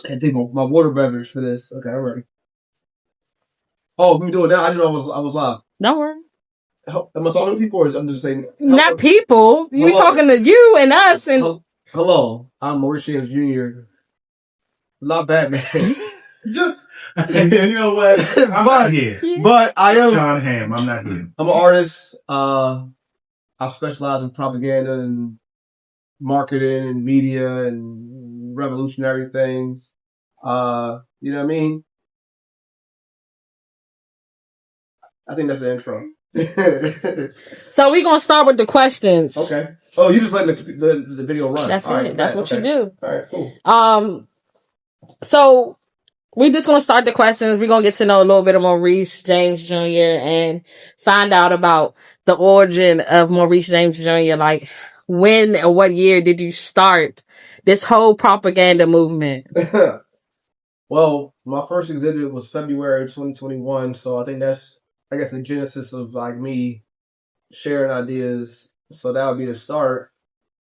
I take my water beverage for this. Okay, I'm ready. Oh, we doing that? I didn't know I was live. Don't worry. Am I talking to people or I'm just saying Not people. You be hello? talking to you and us and Hello, I'm Maurice James Jr. Not Batman. Just you know what? I'm not here. But I am Sean Ham. I'm not here. I'm an artist. I specialize in propaganda and marketing and media and revolutionary things. You know what I mean? I think that's the intro. so we're gonna start with the questions. Okay. Oh, you just letting the video run. That's all it. Right, That's man, what okay. you do. All right, cool. So we're just gonna start the questions. We're gonna get to know a little bit of Maurice James Jr. and find out about the origin of Maurice James Jr. Like when or what year did you start this whole propaganda movement? Well, my first exhibit was February 2021, so I think that's the genesis of like me sharing ideas. So that would be the start.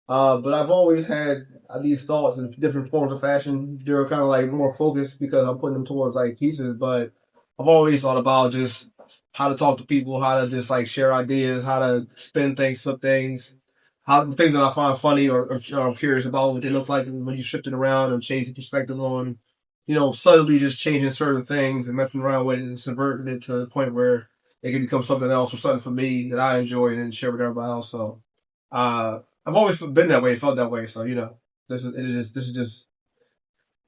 But I've always had these thoughts in different forms of fashion. They're kind of like more focused because I'm putting them towards like pieces. But I've always thought about just how to talk to people, how to just like share ideas, how to spin things, flip things, how the things that I find funny or I'm curious about what they look like when you shift it around and change the perspective on, subtly just changing certain things and messing around with it and subverting it to the point where it can become something else or something for me that I enjoy and then share with everybody else. So, I've always been that way, felt that way. So this is just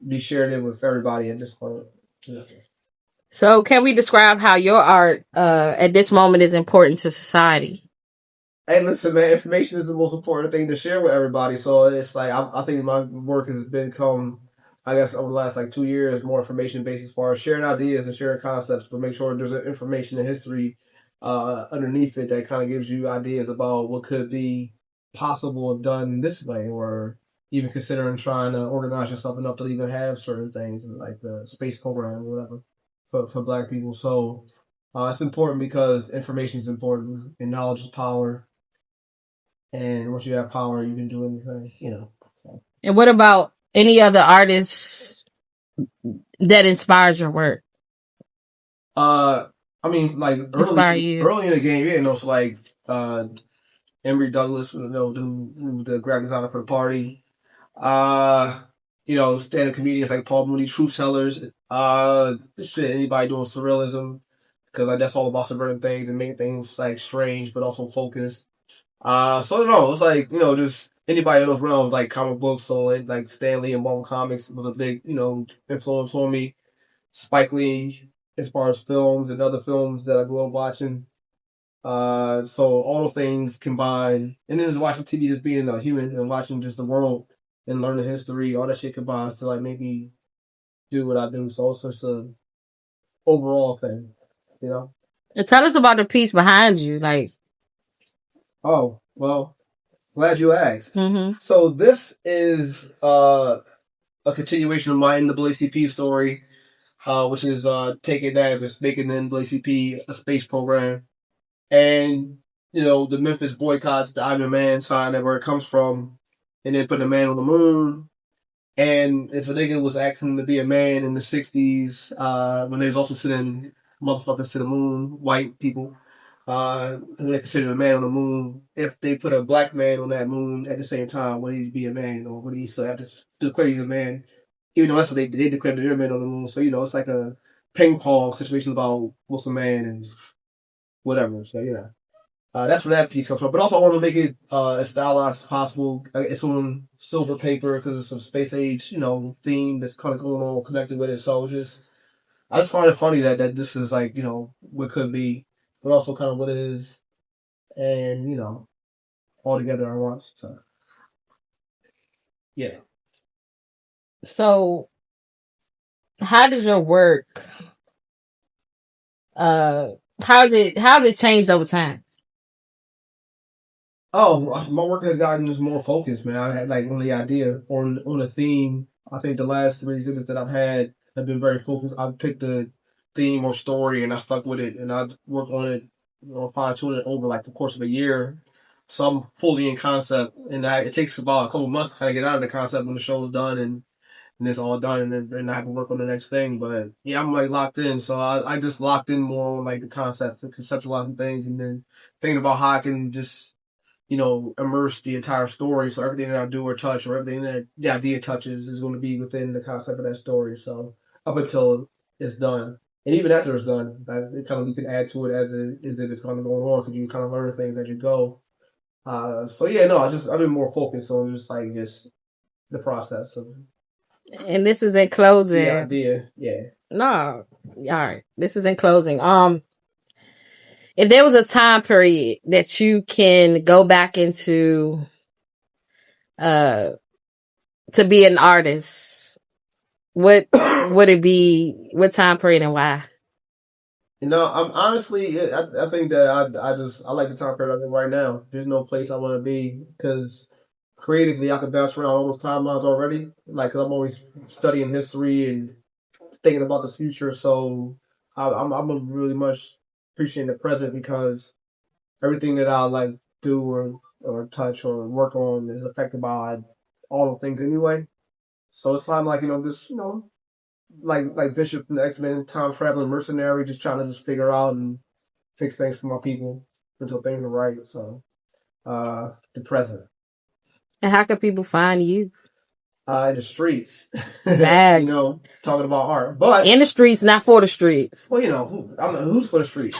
be sharing it with everybody at this point. Yeah. So can we describe how your art at this moment is important to society? Hey, listen, man. Information is the most important thing to share with everybody. So it's like I think my work has become, I guess, over the last like 2 years, more information based as far as sharing ideas and sharing concepts, but make sure there's information and history underneath it that kind of gives you ideas about what could be possible if done this way, or even considering trying to organize yourself enough to even have certain things like the space program or whatever for Black people. So it's important because information is important and knowledge is power, and once you have. You can do anything. So. And what about any other artists that inspires your work? I mean, like early in the game, so like Emory Douglas, the graphic designer for the party. Stand-up comedians like Paul Mooney, truth tellers. Anybody doing surrealism, because like that's all about subverting things and making things like strange but also focused. So I don't know. It's like just anybody in those realms, like comic books. So like Stan Lee and Marvel Comics was a big influence on me. Spike Lee, as far as films and other films that I grew up watching. So all those things combined, and then just watching TV, just being a human and watching just the world and learning history, all that shit combines to like make me do what I do. So it's just a overall thing. And tell us about the piece behind you, like. Oh well, glad you asked. Mm-hmm. So this is a continuation of my NAACP story, which is taking that as making the NAACP a space program. And, the Memphis boycotts the I'm a Man sign that where it comes from, and then put a man on the moon. And if a nigga was asking to be a man in the 60s, when they was also sending motherfuckers to the moon, white people, who they considered a man on the moon, if they put a black man on that moon at the same time, would he be a man, or would he still have to declare he's a man? Even though that's what they declared they're a man on the moon. So, it's like a ping pong situation about what's a man and whatever. So, that's where that piece comes from. But also, I want to make it as stylized as possible. It's on silver paper because it's some space age, theme that's kind of going on connected with it. So I just find it funny that this is like, what could be, but also kind of what it is, and all together at once. So yeah. So, how does your work? How's it changed over time? Oh, my work has gotten just more focused, man. I had like on the idea on a theme. I think the last 3 exhibits that I've had have been very focused. I've picked a theme or story and I stuck with it, and I worked on it, fine tune it over like the course of a year. So I'm fully in concept, and it takes about a couple months to kind of get out of the concept when the show's done, and and it's all done, and then I have to work on the next thing. But yeah, I'm like locked in, so I just locked in more on like the concepts, and conceptualizing things, and then thinking about how I can just immerse the entire story. So everything that I do or touch, or everything that the idea touches, is going to be within the concept of that story. So up until it's done, and even after it's done, it kind of you can add to it as it is kind of going on, because you kind of learn things as you go. So yeah, no, I've been more focused on just the process of And this is in the closing. idea. Yeah. No. All right. This is in closing. If there was a time period that you can go back into to be an artist, what would it be? What time period and why? I'm honestly, I think that I like the time period I'm in right now. There's no place I want to be, because creatively I could bounce around all those timelines already. Like, 'cause I'm always studying history and thinking about the future. So I'm really much appreciating the present, because everything that I like do or touch or work on is affected by all those things anyway. So it's fine, like just like Bishop from the X-Men, time traveling mercenary, just trying to just figure out and fix things for my people until things are right. So the present. And how can people find you? In the streets, Facts. talking about art, but In the streets, not for the streets. well, who's for the streets?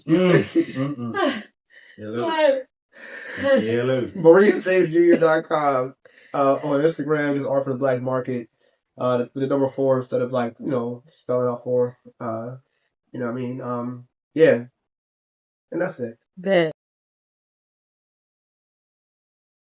MauriceJamesJr.com. On Instagram is art for the black market. The number 4 instead of spelling out 4. You know what I mean? Yeah, and that's it. Bet.